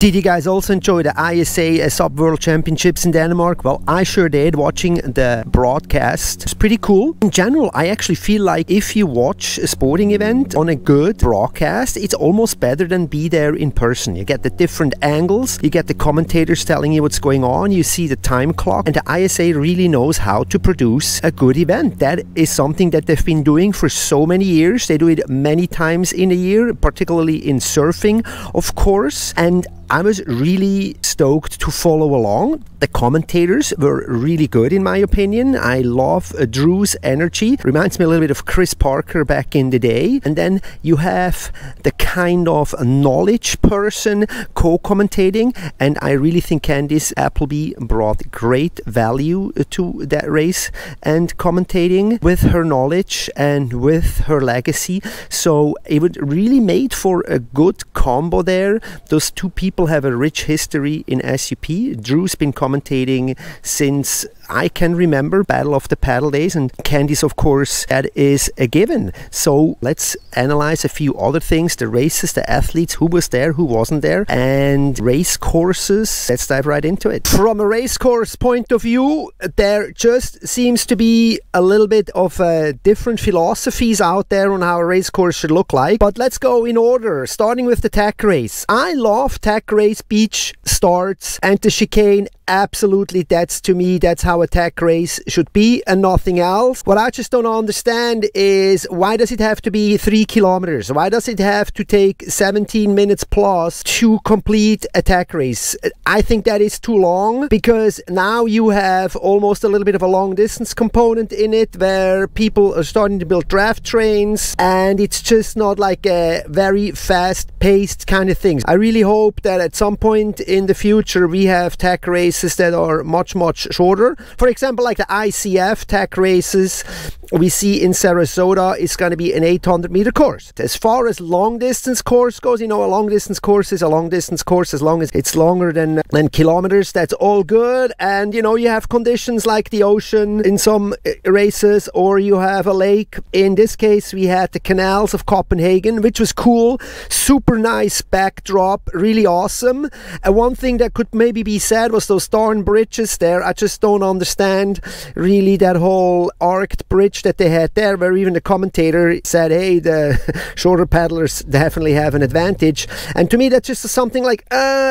Did you guys also enjoy the ISA SUP World Championships in Denmark? Well, I sure did, watching the broadcast. It's pretty cool. In general, I actually feel like if you watch a sporting event on a good broadcast, it's almost better than be there in person. You get the different angles, you get the commentators telling you what's going on, you see the time clock, and the ISA really knows how to produce a good event. That is something that they've been doing for so many years. They do it many times in a year, particularly in surfing, of course, and I was really stoked to follow along. The commentators were really good in my opinion. I love Drew's energy. Reminds me a little bit of Chris Parker back in the day. And then you have the kind of knowledge person co-commentating, and I really think Candice Appleby brought great value to that race and commentating with her knowledge and with her legacy. So it was really made for a good combo there. Those two people have a rich history in SUP. Drew's been commentating since I can remember, Battle of the Paddle days, and Candice, of course, that is a given. So let's analyze a few other things: the races, the athletes, who was there, who wasn't there, and race courses. Let's dive right into it. From a race course point of view, there just seems to be a little bit of different philosophies out there on how a race course should look like. But let's go in order, starting with the tack race. I love tack race, beach starts, and the chicane. Absolutely, to me, that's how a tack race should be and nothing else. What I just don't understand is, why does it have to be 3 kilometers? Why does it have to take 17 minutes plus to complete a tack race? I think that is too long, because now you have almost a little bit of a long distance component in it, where people are starting to build draft trains, and it's just not like a very fast paced kind of thing. I really hope that at some point in the future we have tack races that are much shorter. For example, like the ICF tack races we see in Sarasota is going to be an 800-meter course. As far as long distance course goes, you know, a long distance course is a long distance course as long as it's longer than kilometers. That's all good. And you know, you have conditions like the ocean in some races, or you have a lake. In this case, we had the canals of Copenhagen, which was cool. Super nice backdrop, really awesome. And one thing that could maybe be said was those darn bridges there. I just don't understand really that whole arced bridge that they had there, where even the commentator said, hey, the shorter paddlers definitely have an advantage. And to me, that's just something like,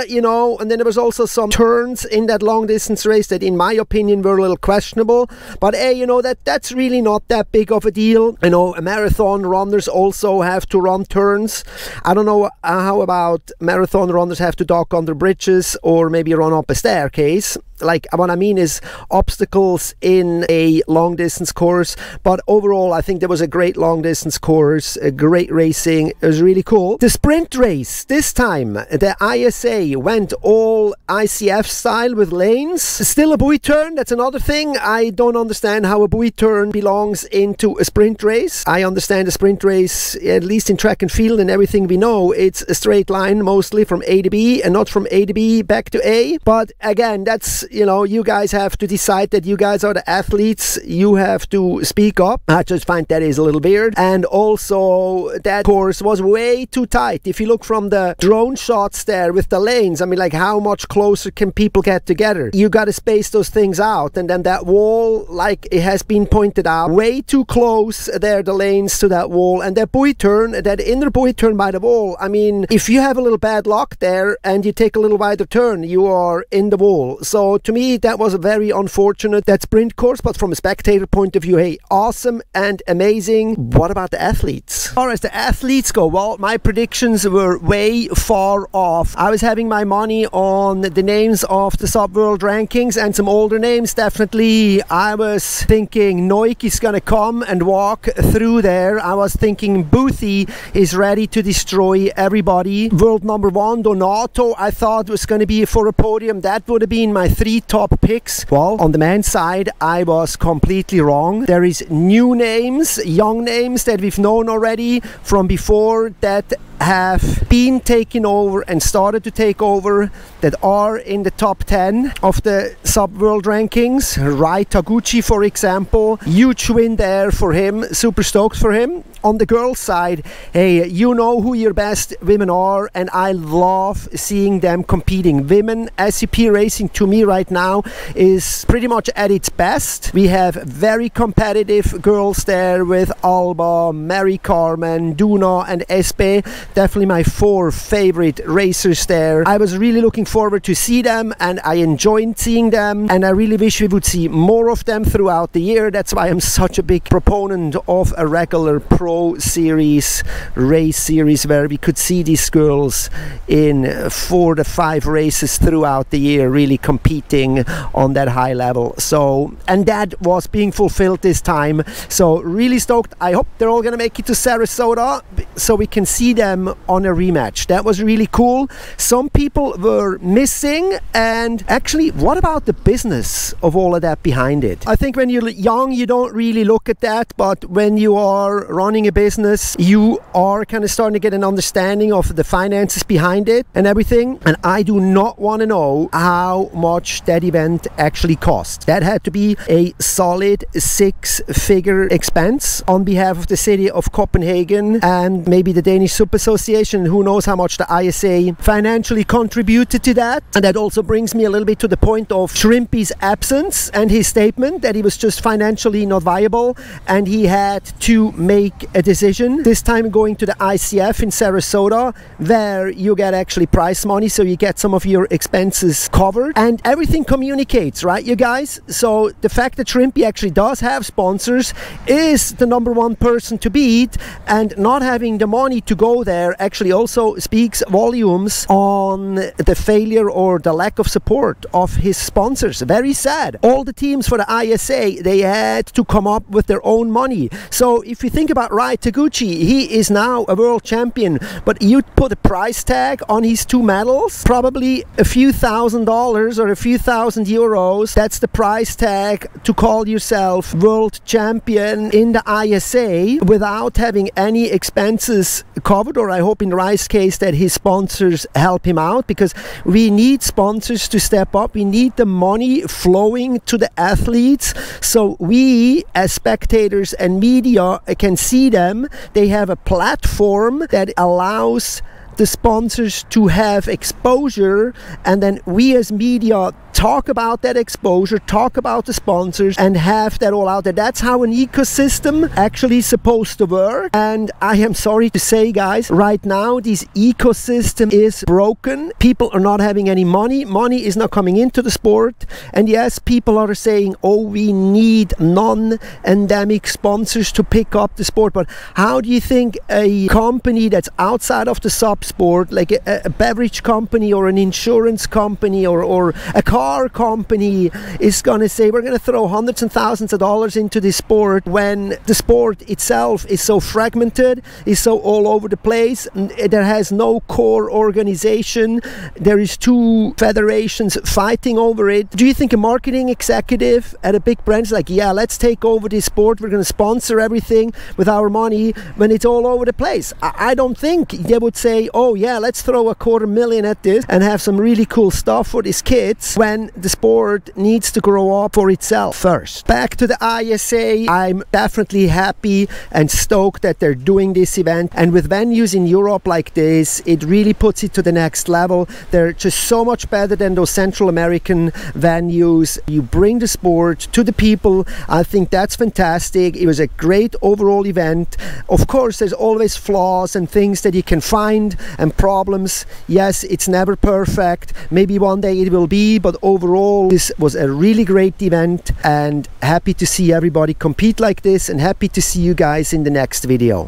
you know. And then there was also some turns in that long distance race that in my opinion were a little questionable, but hey, you know, that's really not that big of a deal. You know, marathon runners also have to run turns. I don't know how about marathon runners have to dock under bridges or maybe run up a staircase. Like, what I mean is obstacles in a long distance course. But overall, I think there was a great long distance course, a great racing. It was really cool. The sprint race, this time the ISA went all ICF style with lanes. Still a buoy turn, that's another thing. I don't understand how a buoy turn belongs into a sprint race. I understand a sprint race, at least in track and field and everything we know, it's a straight line mostly from A to B and not from A to B back to A. But again, that's, you know, you guys have to decide that. You guys are the athletes, you have to speak up. I just find that is a little weird. And also, that course was way too tight. If you look from the drone shots there with the lanes, I mean, like, how much closer can people get together? You got to space those things out. And then that wall, like it has been pointed out, way too close there, the lanes to that wall. And that buoy turn, that inner buoy turn by the wall, I mean, if you have a little bad luck there and you take a little wider turn, you are in the wall. So to me, that was a very unfortunate, that sprint course. But from a spectator point of view, hey, awesome and amazing. What about the athletes? As far as the athletes go, well, my predictions were way far off. I was having my money on the names of the SUP World rankings and some older names. Definitely, I was thinking Noik is gonna come and walk through there. I was thinking Boothie is ready to destroy everybody. World number 1, Donato, I thought was gonna be for a podium. That would have been my 3 top picks. Well, on the men's side, I was completely wrong. There is new names, young names that we've known already from before that have been taken over and started to take over, that are in the top 10 of the SUP World rankings. Rai Taguchi, for example, huge win there for him, super stoked for him. on the girls side, hey, you know who your best women are, and I love seeing them competing. Women SUP racing to me right now is pretty much at its best. We have very competitive girls there with Alba, Mary Carmen, Duna and Espe. Definitely my 4 favorite racers there. I was really looking forward to see them, and I enjoyed seeing them, and I really wish we would see more of them throughout the year. That's why I'm such a big proponent of a regular pro series, race series, where we could see these girls in 4 to 5 races throughout the year, really competing on that high level. So, and that was being fulfilled this time, so really stoked. I hope they're all gonna make it to Sarasota so we can see them on a rematch. That was really cool. Some people were missing, and actually, what about the business of all of that behind it? I think when you're young you don't really look at that, but when you are running a business you are kind of starting to get an understanding of the finances behind it and everything, and I do not want to know how much that event actually cost. That had to be a solid 6-figure expense on behalf of the city of Copenhagen and maybe the Danish SUP Association. Who knows how much the ISA financially contributed to that. And that also brings me a little bit to the point of Shrimpy's absence and his statement that he was just financially not viable and he had to make a decision, this time going to the ICF in Sarasota, where you get actually prize money, so you get some of your expenses covered, and everything communicates, right, you guys? So the fact that Shrimpy actually does have sponsors is the #1 person to beat, and not having the money to go there actually also speaks volumes on the failure or the lack of support of his sponsors. Very sad. All the teams for the ISA, they had to come up with their own money. So if you think about Rai Taguchi, he is now a world champion, but you put a price tag on his 2 medals, probably a few $1,000s or a few €1,000. That's the price tag to call yourself world champion in the ISA without having any expenses covered, or I hope in Rai's case that his sponsors help him out, because we need sponsors to step up. We need the money flowing to the athletes so we as spectators and media can see them. They have a platform that allows the sponsors to have exposure, and then we as media talk about that exposure, talk about the sponsors, and have that all out there. That's how an ecosystem actually is supposed to work. And I am sorry to say, guys, right now this ecosystem is broken. People are not having any money. Money is not coming into the sport. And yes, people are saying, oh, we need non-endemic sponsors to pick up the sport. But how do you think a company that's outside of the SUP sport, like a beverage company or an insurance company or a car company, is going to say we're going to throw hundreds and thousands of dollars into this sport when the sport itself is so fragmented, is so all over the place, there has no core organization, there is 2 federations fighting over it? Do you think a marketing executive at a big brand is like, yeah, let's take over this sport, we're going to sponsor everything with our money, when it's all over the place? I don't think they would say, oh yeah, let's throw $250,000 at this and have some really cool stuff for these kids, when the sport needs to grow up for itself first. Back to the ISA, I'm definitely happy and stoked that they're doing this event, and with venues in Europe like this, it really puts it to the next level. They're just so much better than those Central American venues. You bring the sport to the people. I think that's fantastic. It was a great overall event. Of course, there's always flaws and things that you can find and problems. Yes, it's never perfect. Maybe one day it will be, but overall this was a really great event, and happy to see everybody compete like this, and happy to see you guys in the next video.